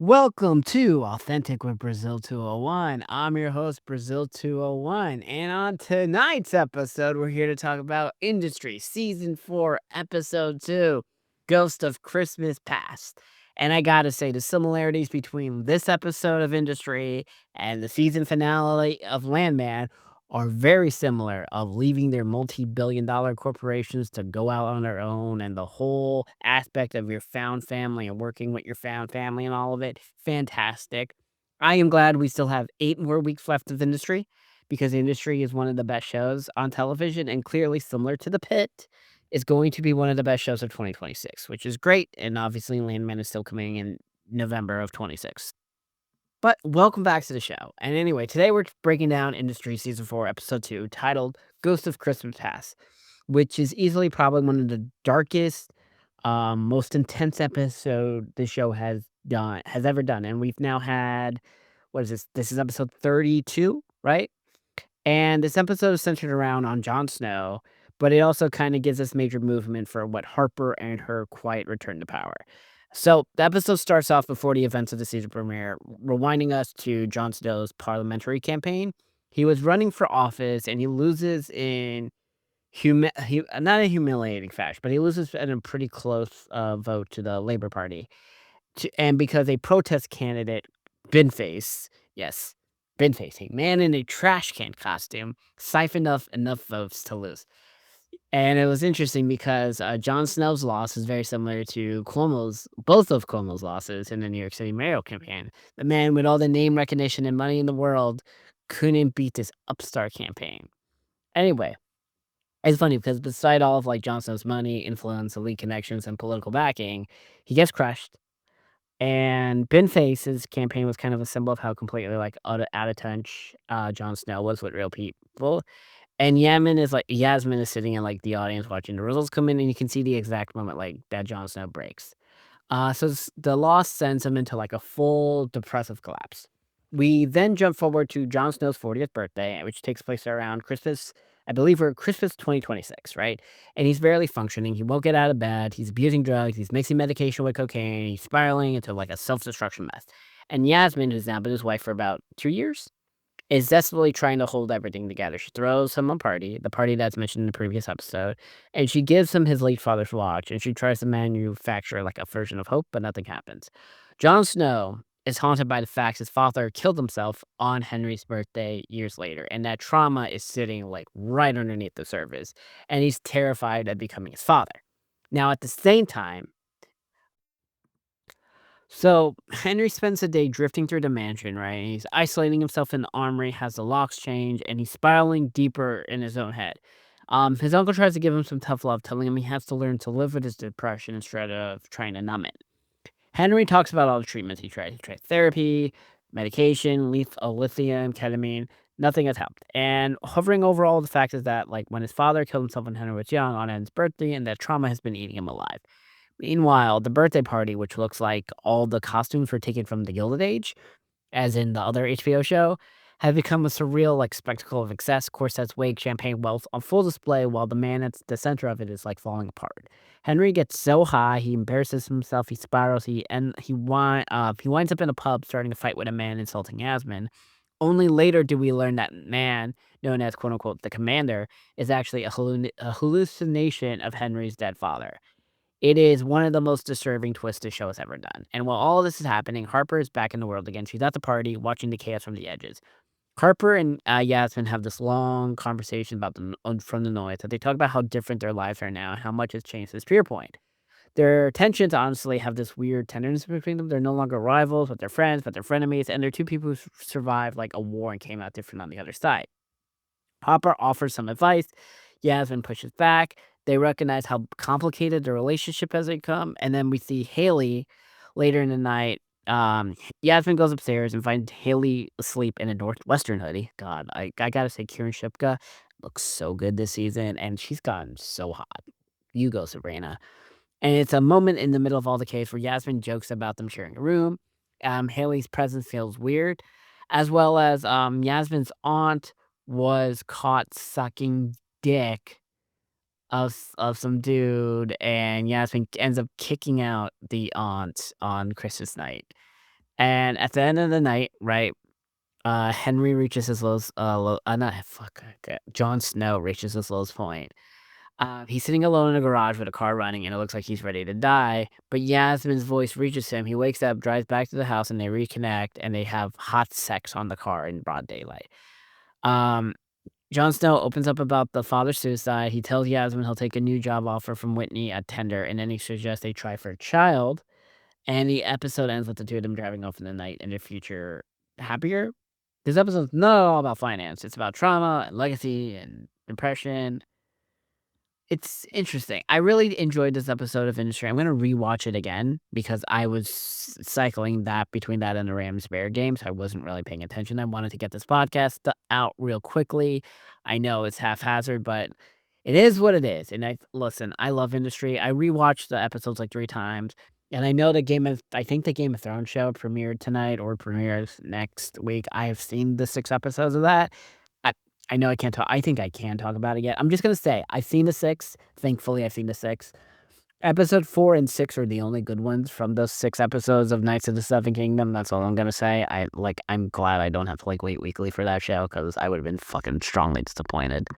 Welcome to Authentic with Brazil 201. I'm your host, Brazil 201. And on tonight's episode, we're here to talk about Industry Season 4, Episode 2, Ghost of Christmas Past. And I gotta say, the similarities between this episode of Industry and the season finale of Landman are very similar, of leaving their multi-billion-dollar corporations to go out on their own, and the whole aspect of your found family and working with your found family and all of it. Fantastic. I am glad we still have 8 more weeks left of Industry, because Industry is one of the best shows on television, and clearly similar to The Pit, is going to be one of the best shows of 2026, which is great, and obviously Landman is still coming in November of '26. But welcome back to the show. And anyway, today we're breaking down Industry Season 4, Episode 2, titled Ghost of Christmas Past, which is easily probably one of the darkest, most intense episode the show has ever done. And we've now had, what is this? This is episode 32, right? And this episode is centered around on Jon Snow, but it also kind of gives us major movement for what Harper and her quiet return to power. So the episode starts off before the events of the season premiere, rewinding us to Jon Snow's parliamentary campaign. He was running for office and he loses in not a humiliating fashion, but he loses in a pretty close vote to the Labor Party. And because a protest candidate, Binface, yes, Binface, a man in a trash can costume, siphoned off enough votes to lose. And it was interesting because Jon Snow's loss is very similar to both of Cuomo's losses in the New York City mayoral campaign. The man with all the name recognition and money in the world couldn't beat this upstart campaign. Anyway, it's funny because beside all of like Jon Snow's money, influence, elite connections, and political backing, he gets crushed. And Face's campaign was kind of a symbol of how completely like out of touch Jon Snow was with real people. And Yasmin is sitting in, like, the audience watching the results come in, and you can see the exact moment, like, that Jon Snow breaks. The loss sends him into, like, a full depressive collapse. We then jump forward to Jon Snow's 40th birthday, which takes place around Christmas. I believe we're Christmas 2026, right? And he's barely functioning. He won't get out of bed. He's abusing drugs. He's mixing medication with cocaine. He's spiraling into, like, a self-destruction mess. And Yasmin, who's now been his wife for about 2 years, is desperately trying to hold everything together. She throws him a party, the party that's mentioned in the previous episode, and she gives him his late father's watch, and she tries to manufacture like a version of hope, but nothing happens. Jon Snow is haunted by the fact his father killed himself on Henry's birthday years later, and that trauma is sitting like right underneath the surface, and he's terrified of becoming his father. Now, at the same time, Henry spends the day drifting through the mansion, right? And he's isolating himself in the armory, has the locks changed, and he's spiraling deeper in his own head. His uncle tries to give him some tough love, telling him he has to learn to live with his depression instead of trying to numb it. Henry talks about all the treatments he tried. He tried therapy, medication, lithium, ketamine. Nothing has helped. And hovering over all the facts is that, like, when his father killed himself when Henry was young on Ed's birthday, and that trauma has been eating him alive. Meanwhile, the birthday party, which looks like all the costumes were taken from the Gilded Age, as in the other HBO show, have become a surreal like spectacle of excess, corsets, wig, champagne, wealth on full display, while the man at the center of it is like falling apart. Henry gets so high, he embarrasses himself, he spirals, he winds up in a pub starting a fight with a man insulting Yasmin. Only later do we learn that man, known as quote unquote the commander, is actually a hallucination of Henry's dead father. It is one of the most disturbing twists the show has ever done. And while all this is happening, Harper is back in the world again. She's at the party, watching the chaos from the edges. Harper and Yasmin have this long conversation about from the noise. That they talk about how different their lives are now, and how much has changed since Pier Point. Their tensions honestly have this weird tenderness between them. They're no longer rivals, but they're friends, but they're frenemies, and they're two people who survived like a war and came out different on the other side. Hopper offers some advice. Yasmin pushes back. They recognize how complicated the relationship has become. And then we see Haley later in the night. Yasmin goes upstairs and finds Haley asleep in a Northwestern hoodie. God, I gotta say, Kieran Shipka looks so good this season, and she's gotten so hot. You go, Sabrina. And it's a moment in the middle of all the chaos where Yasmin jokes about them sharing a room. Haley's presence feels weird, as well as Yasmin's aunt was caught sucking dick of some dude, and Yasmin ends up kicking out the aunt on Christmas night. And at the end of the night, right, Henry reaches his lowest, not fuck, okay, Jon Snow reaches his lowest point. He's sitting alone in a garage with a car running, and it looks like he's ready to die. But Yasmin's voice reaches him. He wakes up, drives back to the house, and they reconnect, and they have hot sex on the car in broad daylight. Um, Jon Snow opens up about the father's suicide. He tells Yasmin he'll take a new job offer from Whitney at Tender, and then he suggests they try for a child. And the episode ends with the two of them driving off in the night and their future happier. This episode's not all about finance. It's about trauma and legacy and depression. It's interesting. I really enjoyed this episode of Industry. I'm gonna rewatch it again because I was cycling that between that and the Rams-Bear game, so I wasn't really paying attention. I wanted to get this podcast out real quickly. I know it's haphazard, but it is what it is, and listen, I love Industry. I rewatched the episodes, like, 3 times, and I think the Game of Thrones show premiered tonight or premieres next week. I have seen the 6 episodes of that. I I know I think I can talk about it yet. I'm just gonna say, I've seen the 6. Thankfully, I've seen the 6. Episode 4 and 6 are the only good ones from those 6 episodes of Knights of the Seven Kingdom, that's all I'm gonna say. I'm glad I don't have to, like, wait weekly for that show because I would've been fucking strongly disappointed.